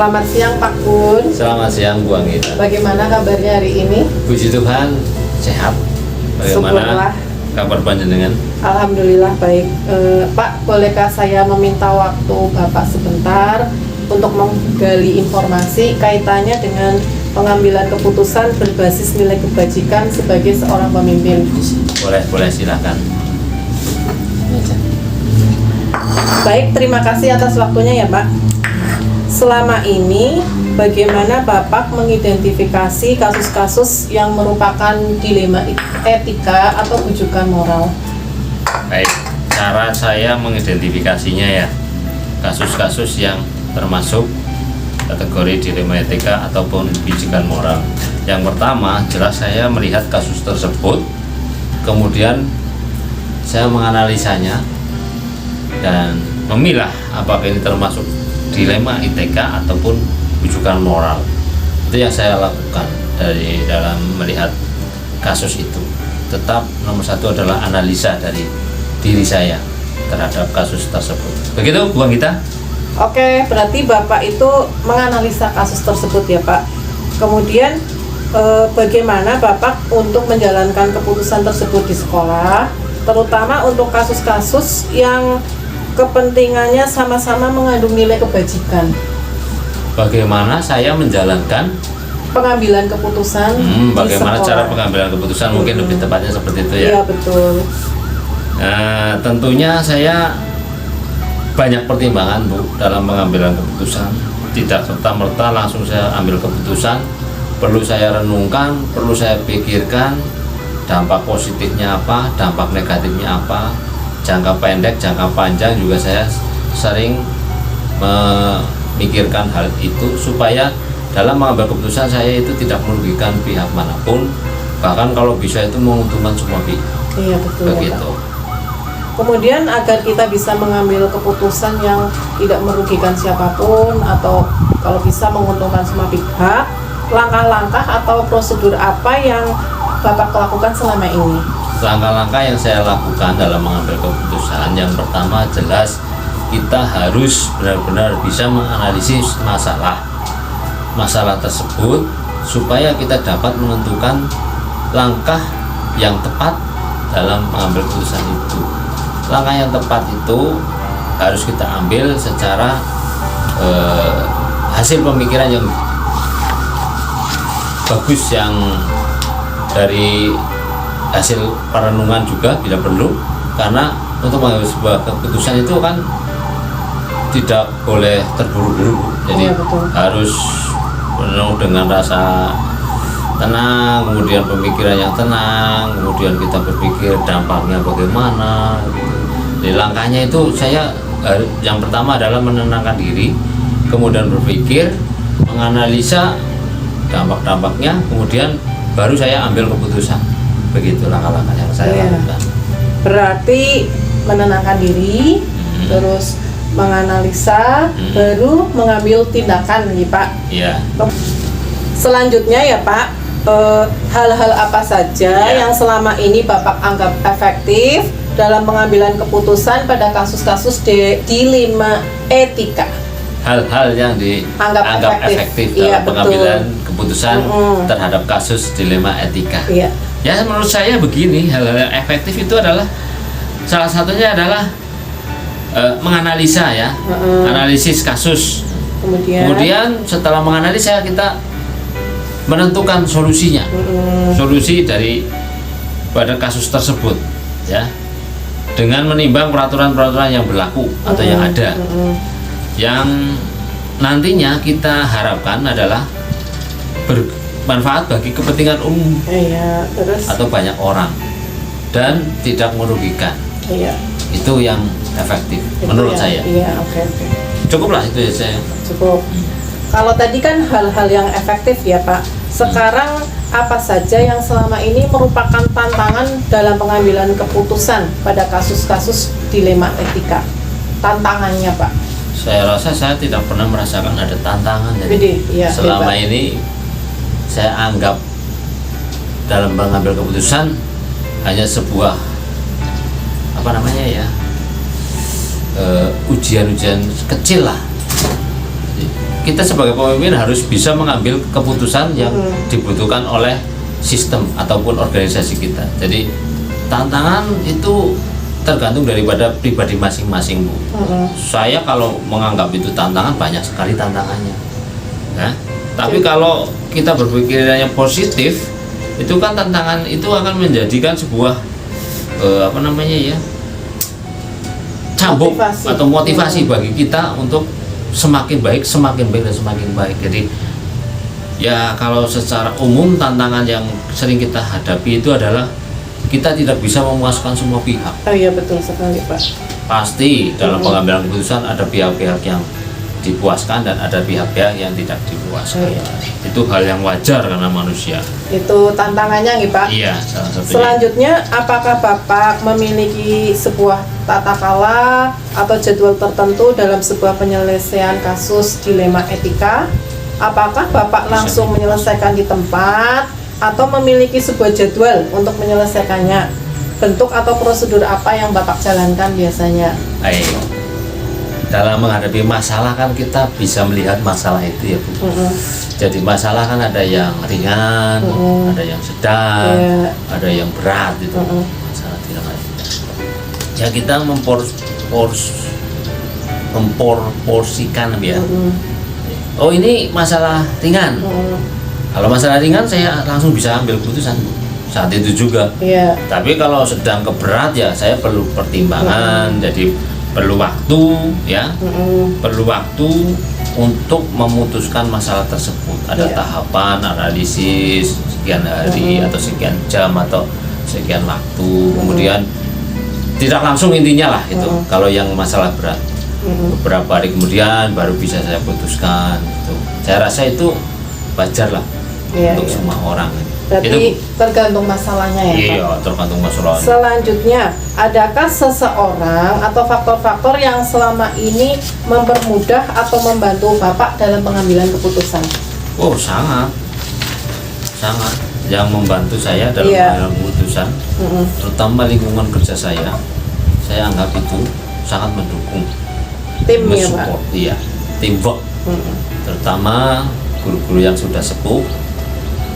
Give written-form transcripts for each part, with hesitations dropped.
Selamat siang Pak Kun. Selamat siang Bu Anggita. Bagaimana kabarnya hari ini? Puji Tuhan sehat. Bagaimana Syukurlah. kabar panjenengan? Alhamdulillah baik. Pak, bolehkah saya meminta waktu Bapak sebentar untuk menggali informasi kaitannya dengan pengambilan keputusan berbasis nilai kebajikan sebagai seorang pemimpin? Boleh silakan. Baik, terima kasih atas waktunya ya Pak. Selama ini, bagaimana Bapak mengidentifikasi kasus-kasus yang merupakan dilema etika atau rujukan moral? Baik, cara saya mengidentifikasinya ya, kasus-kasus yang termasuk kategori dilema etika ataupun rujukan moral. Yang pertama, jelas saya melihat kasus tersebut, kemudian saya menganalisanya dan memilah apakah ini termasuk dilema etika ataupun rujukan moral. Itu yang saya lakukan dari dalam melihat kasus itu. Tetap nomor satu adalah analisa dari diri saya terhadap kasus tersebut. Begitu Bu Anggita? Oke, berarti Bapak itu menganalisa kasus tersebut ya Pak. Kemudian bagaimana Bapak untuk menjalankan keputusan tersebut di sekolah, terutama untuk kasus-kasus yang kepentingannya sama-sama mengandung nilai kebajikan? Bagaimana saya menjalankan Pengambilan keputusan bagaimana di cara sekolah. pengambilan keputusan, mungkin lebih tepatnya seperti itu ya. Iya betul. Nah, tentunya saya banyak pertimbangan Bu dalam pengambilan keputusan. Tidak serta-merta langsung saya ambil keputusan. Perlu saya renungkan, perlu saya pikirkan dampak positifnya apa, dampak negatifnya apa, jangka pendek, jangka panjang juga saya sering memikirkan hal itu supaya dalam mengambil keputusan saya itu tidak merugikan pihak manapun, bahkan kalau bisa itu menguntungkan semua pihak. Iya betul ya, Begitu. Pak. Kemudian agar kita bisa mengambil keputusan yang tidak merugikan siapapun atau kalau bisa menguntungkan semua pihak, langkah-langkah atau prosedur apa yang Bapak lakukan selama ini? Langkah-langkah yang saya lakukan dalam mengambil keputusan, yang pertama jelas kita harus benar-benar bisa menganalisis masalah tersebut supaya kita dapat menentukan langkah yang tepat dalam mengambil keputusan itu. Langkah yang tepat itu harus kita ambil secara hasil pemikiran yang bagus, yang dari hasil perenungan juga bila perlu, karena untuk mengambil sebuah keputusan itu kan tidak boleh terburu-buru, jadi Iya, betul. harus penuh dengan rasa tenang, kemudian pemikiran yang tenang, kemudian kita berpikir dampaknya bagaimana gitu. Jadi langkahnya itu saya yang pertama adalah menenangkan diri, kemudian berpikir, menganalisa dampak-dampaknya, kemudian baru saya ambil keputusan. Begitu langkah-langkah yang saya Iya. lakukan. Berarti menenangkan diri, terus menganalisa, baru mengambil tindakan nih Pak. Iya. Selanjutnya ya Pak, hal-hal apa saja Ya. yang selama ini Bapak anggap efektif dalam pengambilan keputusan pada kasus-kasus dilema etika? Hal-hal yang dianggap Anggap efektif efektif. Iya, dalam pengambilan keputusan terhadap kasus dilema etika. Iya. Ya, menurut saya begini, hal-hal yang efektif itu adalah salah satunya adalah menganalisa ya, analisis kasus. Kemudian setelah menganalisa kita menentukan solusinya, solusi dari pada kasus tersebut ya, dengan menimbang peraturan-peraturan yang berlaku atau yang ada, yang nantinya kita harapkan adalah bermanfaat bagi kepentingan umum Iya, terus atau banyak orang dan tidak merugikan. iya. Itu yang efektif Itu menurut ya, saya. Iya, oke. Cukuplah itu ya saya. Cukup. Kalau tadi kan hal-hal yang efektif ya Pak. Sekarang apa saja yang selama ini merupakan tantangan dalam pengambilan keputusan pada kasus-kasus dilema etika? Tantangannya Pak. Saya rasa saya tidak pernah merasakan ada tantangan. Jadi Gede, iya, selama hebat. ini saya anggap dalam mengambil keputusan hanya sebuah apa namanya ya, ujian-ujian kecil lah. Jadi, kita sebagai pemimpin harus bisa mengambil keputusan yang dibutuhkan oleh sistem ataupun organisasi kita. Jadi tantangan itu tergantung daripada pribadi masing-masing, Bu. Saya kalau menganggap itu tantangan, banyak sekali tantangannya. Nah, tapi kalau kita berpikirannya positif, itu kan tantangan itu akan menjadikan sebuah cambuk Motivasi. atau motivasi bagi kita untuk semakin baik dan semakin baik. Jadi ya kalau secara umum tantangan yang sering kita hadapi itu adalah kita tidak bisa memuaskan semua pihak. Oh iya, betul sekali, Pak. Pasti dalam pengambilan keputusan ada pihak-pihak yang dipuaskan dan ada pihak-pihak yang tidak dipuaskan. Oh, iya. Itu hal yang wajar karena manusia. Itu tantangannya nih, Pak. Iya, salah satunya. Selanjutnya, apakah Bapak memiliki sebuah tata kala atau jadwal tertentu dalam sebuah penyelesaian kasus dilema etika? Apakah Bapak langsung menyelesaikan di tempat atau memiliki sebuah jadwal untuk menyelesaikannya? Bentuk atau prosedur apa yang Bapak jalankan biasanya? Baik. Dalam menghadapi masalah kan kita bisa melihat masalah itu ya, Bu. Jadi masalah kan ada yang ringan, ada yang sedang, ada yang berat itu. Masalah tidak ada. Ya kita memporsikan ya. Oh ini masalah ringan. Kalau masalah ringan saya langsung bisa ambil keputusan, Bu, saat itu juga. Tapi kalau sedang keberat ya saya perlu pertimbangan. Jadi perlu waktu ya, perlu waktu untuk memutuskan masalah tersebut. Ada tahapan analisis sekian hari atau sekian jam atau sekian waktu. Kemudian tidak langsung intinya lah itu. Kalau yang masalah berat, beberapa hari kemudian baru bisa saya putuskan. Gitu. Saya rasa itu wajar lah untuk semua orang. Berarti itu, tergantung masalahnya ya, Pak? Iya, tergantung masalahnya. Selanjutnya, adakah seseorang atau faktor-faktor yang selama ini mempermudah atau membantu Bapak dalam pengambilan keputusan? Oh, sangat. Yang membantu saya dalam pengambilan keputusan, terutama lingkungan kerja saya anggap itu sangat mendukung. Tim ya, Pak? Iya, teamwork. Terutama guru-guru yang sudah sepuh.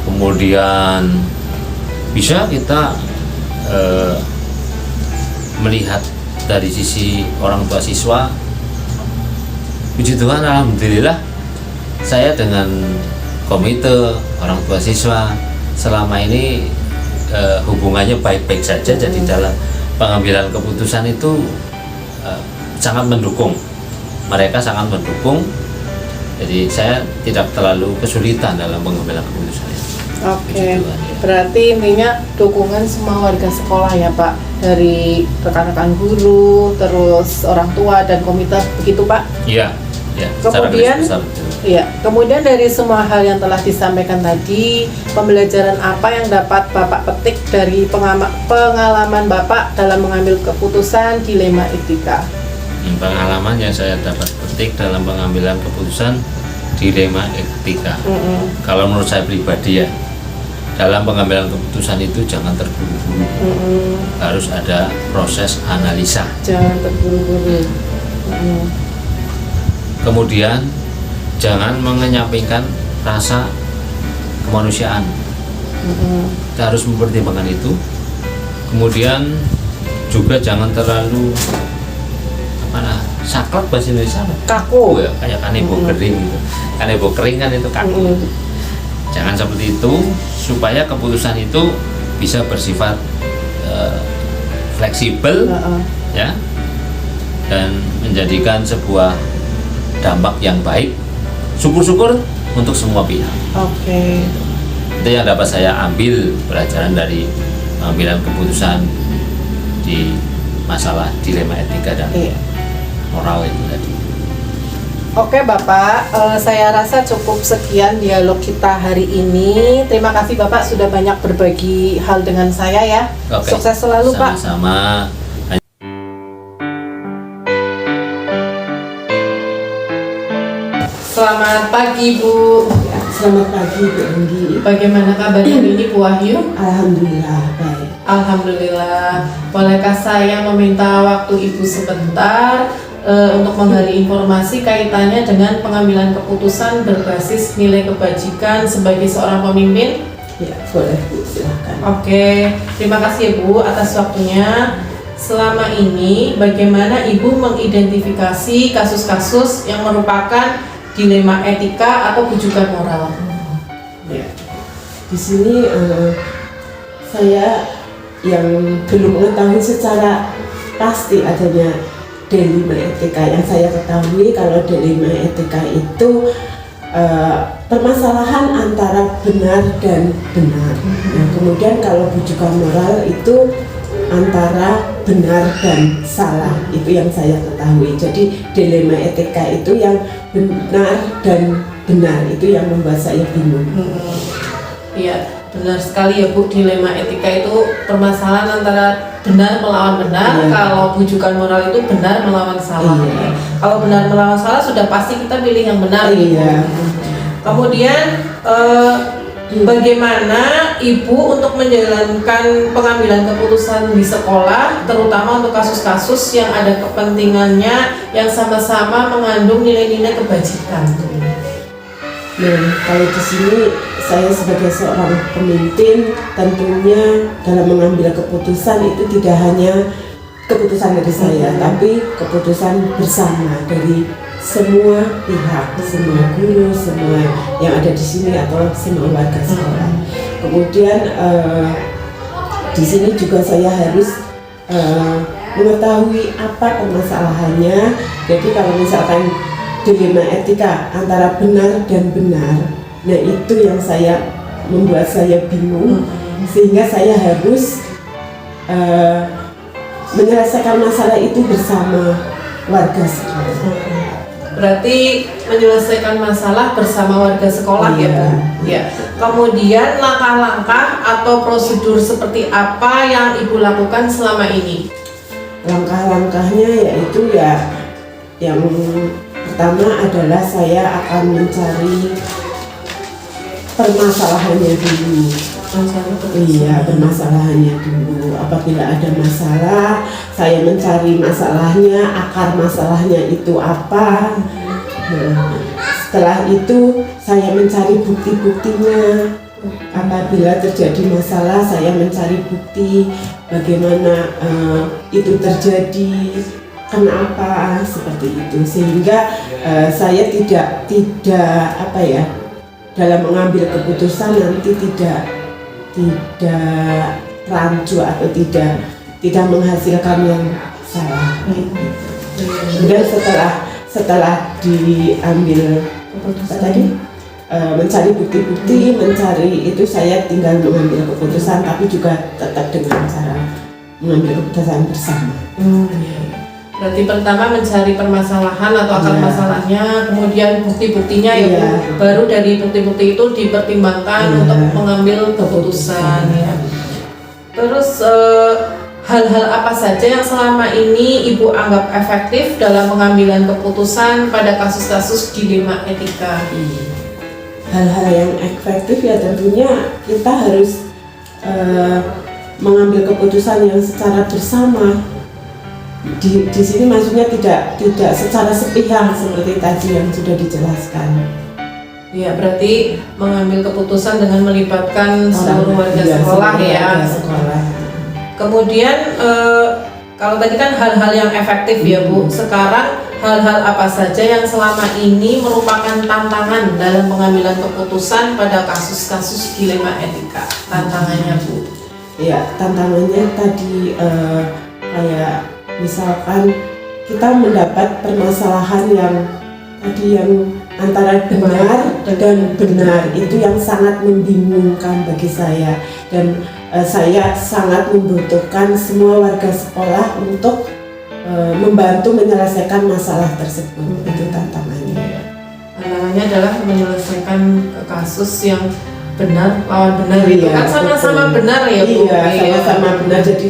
Kemudian bisa kita melihat dari sisi orang tua siswa. Puji Tuhan, alhamdulillah saya dengan komite orang tua siswa selama ini hubungannya baik-baik saja. Jadi dalam pengambilan keputusan itu sangat mendukung. Mereka sangat mendukung. Jadi saya tidak terlalu kesulitan dalam pengambilan keputusan itu. Oke, berarti intinya dukungan semua warga sekolah ya, Pak, dari rekan-rekan guru, terus orang tua dan komite, begitu, Pak? Iya. Kemudian dari semua hal yang telah disampaikan tadi, pembelajaran apa yang dapat Bapak petik dari pengalaman Bapak dalam mengambil keputusan dilema etika? Pengalaman yang saya dapat petik dalam pengambilan keputusan dilema etika. Kalau menurut saya pribadi ya, dalam pengambilan keputusan itu jangan terburu-buru. Harus ada proses analisa. Jangan terburu-buru. Kemudian jangan mengenyampingkan rasa kemanusiaan. Kita harus mempertimbangkan itu. Kemudian juga jangan terlalu saklek bahasa Indonesia, kaku ya, kayak kanebo kering gitu. Kanebo kering kan itu kaku. Jangan seperti itu, supaya keputusan itu bisa bersifat fleksibel, ya, dan menjadikan sebuah dampak yang baik. Syukur-syukur untuk semua pihak. Oke. Itu yang dapat saya ambil pelajaran dari pengambilan keputusan di masalah dilema etika dan moral itu tadi. Oke Bapak, saya rasa cukup sekian dialog kita hari ini. Terima kasih Bapak sudah banyak berbagi hal dengan saya ya. Oke. Sukses selalu Pak. Sama-sama. Selamat pagi Bu. Selamat pagi Bu Anggi. Bagaimana kabar hari ini Bu Wahyu? Alhamdulillah baik. Alhamdulillah. Bolehkah saya meminta waktu Ibu sebentar untuk menggali informasi kaitannya dengan pengambilan keputusan berbasis nilai kebajikan sebagai seorang pemimpin. Ya, boleh Bu, silakan. Oke, terima kasih ya Bu atas waktunya. Selama ini bagaimana Ibu mengidentifikasi kasus-kasus yang merupakan dilema etika atau bujukan moral? Ya. Di sini saya yang belum mengetahui secara pasti adanya dilema etika. Yang saya ketahui kalau dilema etika itu permasalahan antara benar dan benar. Nah, kemudian kalau bujukan moral itu antara benar dan salah. Itu yang saya ketahui. Jadi dilema etika itu yang benar dan benar, itu yang membuat saya bingung. Iya, benar sekali ya Bu, dilema etika itu permasalahan antara benar melawan benar. Iya. Kalau bujukan moral itu benar melawan salah. Iya. Kalau benar melawan salah sudah pasti kita pilih yang benar. Iya. Kemudian bagaimana Ibu untuk menjalankan pengambilan keputusan di sekolah, terutama untuk kasus-kasus yang ada kepentingannya yang sama-sama mengandung nilai-nilai kebajikan? Nah, kalau di sini saya sebagai seorang pemimpin tentunya dalam mengambil keputusan itu tidak hanya keputusan dari saya, tapi keputusan bersama dari semua pihak, semua guru, semua yang ada di sini atau semua warga sekolah. Kemudian di sini juga saya harus mengetahui apa permasalahannya. Jadi kalau misalkan dilema etika antara benar dan benar, nah itu yang membuat saya bingung, sehingga saya harus menyelesaikan masalah itu bersama warga sekolah. Berarti menyelesaikan masalah bersama warga sekolah ya Bu? Ya. Kemudian langkah-langkah atau prosedur seperti apa yang Ibu lakukan selama ini? Langkah-langkahnya yaitu yang pertama adalah saya akan mencari permasalahannya dulu. Iya, permasalahannya dulu. Apabila ada masalah, saya mencari masalahnya, akar masalahnya itu apa. Nah, setelah itu saya mencari bukti-buktinya. Apabila terjadi masalah, saya mencari bukti bagaimana itu terjadi, kenapa seperti itu, sehingga saya tidak dalam mengambil keputusan nanti tidak rancu atau tidak menghasilkan yang salah. Kemudian setelah diambil apa tadi, mencari bukti-bukti, mencari itu, saya tinggal mengambil keputusan, tapi juga tetap dengan cara mengambil keputusan bersama. Berarti pertama mencari permasalahan atau akar masalahnya, kemudian bukti-buktinya ya Bu. Baru dari bukti-bukti itu dipertimbangkan untuk mengambil keputusan ya. Terus hal-hal apa saja yang selama ini Ibu anggap efektif dalam pengambilan keputusan pada kasus-kasus dilema etika? Hal-hal yang efektif ya tentunya kita harus mengambil keputusan yang secara bersama. Di sini maksudnya tidak secara sepihak seperti tadi yang sudah dijelaskan. Ya, berarti mengambil keputusan dengan melibatkan seluruh warga sekolah ya. Sekolah. Kemudian kalau tadi kan hal-hal yang efektif ya Bu. Sekarang hal-hal apa saja yang selama ini merupakan tantangan dalam pengambilan keputusan pada kasus-kasus dilema etika? Tantangannya Bu. Ya, tantangannya tadi kayak misalkan kita mendapat permasalahan yang antara benar dan benar, itu yang sangat membingungkan bagi saya, dan saya sangat membutuhkan semua warga sekolah untuk membantu menyelesaikan masalah tersebut. Itu tantangannya. Tantangannya adalah menyelesaikan kasus yang benar lawan benar, itu kan sama-sama benar ya Bu. Iya, sama-sama benar. Jadi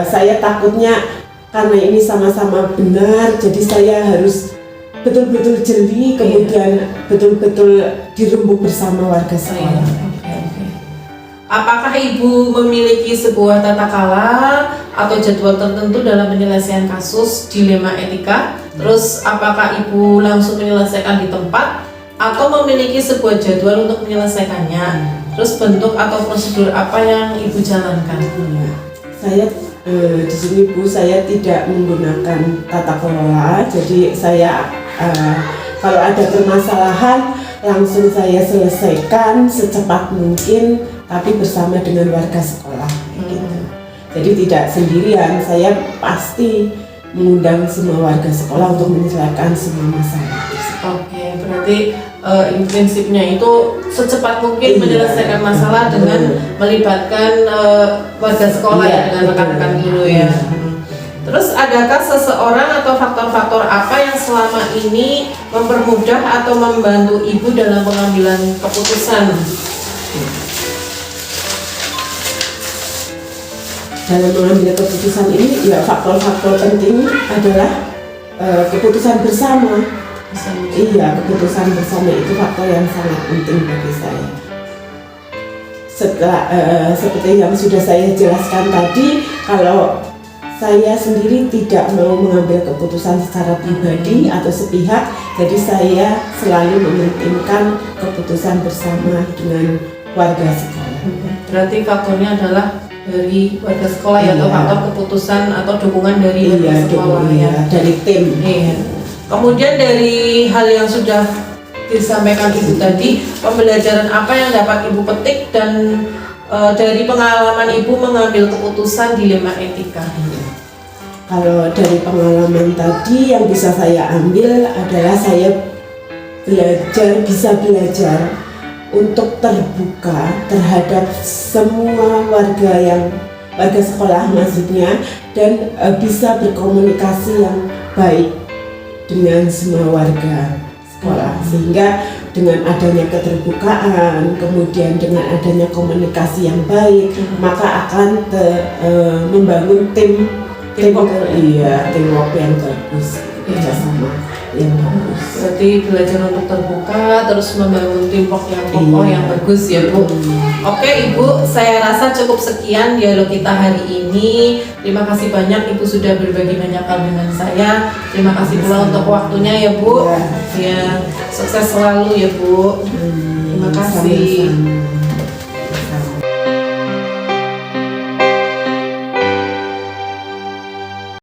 saya takutnya karena ini sama-sama benar, jadi saya harus betul-betul jeli, kemudian betul-betul dirembuk bersama warga sekolah. Apakah Ibu memiliki sebuah tata cara atau jadwal tertentu dalam penyelesaian kasus dilema etika? Terus apakah Ibu langsung menyelesaikan di tempat atau memiliki sebuah jadwal untuk menyelesaikannya? Terus bentuk atau prosedur apa yang Ibu jalankan? Iya. Saya di sini Bu, saya tidak menggunakan tata kelola, jadi saya kalau ada permasalahan langsung saya selesaikan secepat mungkin, tapi bersama dengan warga sekolah. Gitu. Jadi tidak sendirian, saya pasti mengundang semua warga sekolah untuk menyelesaikan semua masalah. Oke, berarti prinsipnya itu secepat mungkin Iya. menyelesaikan masalah dengan melibatkan warga sekolah Iya, ya, dengan betul. rekan-rekan guru ya. Iya. Terus adakah seseorang atau faktor-faktor apa yang selama ini mempermudah atau membantu Ibu dalam pengambilan keputusan? Dalam mengambil keputusan ini, ya faktor-faktor penting adalah keputusan bersama. Iya, keputusan bersama itu faktor yang sangat penting bagi saya. Setelah seperti yang sudah saya jelaskan tadi, kalau saya sendiri tidak mau mengambil keputusan secara pribadi atau sepihak, jadi saya selalu mementingkan keputusan bersama dengan warga sekolah. Berarti faktornya adalah dari warga sekolah ya, atau Iya. faktor keputusan atau dukungan dari warga sekolah ya. Dari tim. Iya. Kemudian dari hal yang sudah disampaikan Ibu tadi, pembelajaran apa yang dapat Ibu petik dan dari pengalaman Ibu mengambil keputusan dilema etika? Kalau dari pengalaman tadi yang bisa saya ambil adalah saya bisa belajar untuk terbuka terhadap semua warga sekolah maksudnya, dan bisa berkomunikasi yang baik dengan semua warga sekolah, sehingga dengan adanya keterbukaan, kemudian dengan adanya komunikasi yang baik, maka akan membangun teamwork yang bagus, kerjasama yang bagus. Berarti belajar untuk terbuka, terus membangun teamwork yang kokoh, yang bagus ya Bu. Oke Ibu, saya rasa cukup sekian dialog kita hari ini. Terima kasih banyak Ibu sudah berbagi banyak hal dengan saya. Terima kasih pula untuk waktunya ya Bu. Ya, sukses selalu ya Bu. Terima kasih. Sama-sama.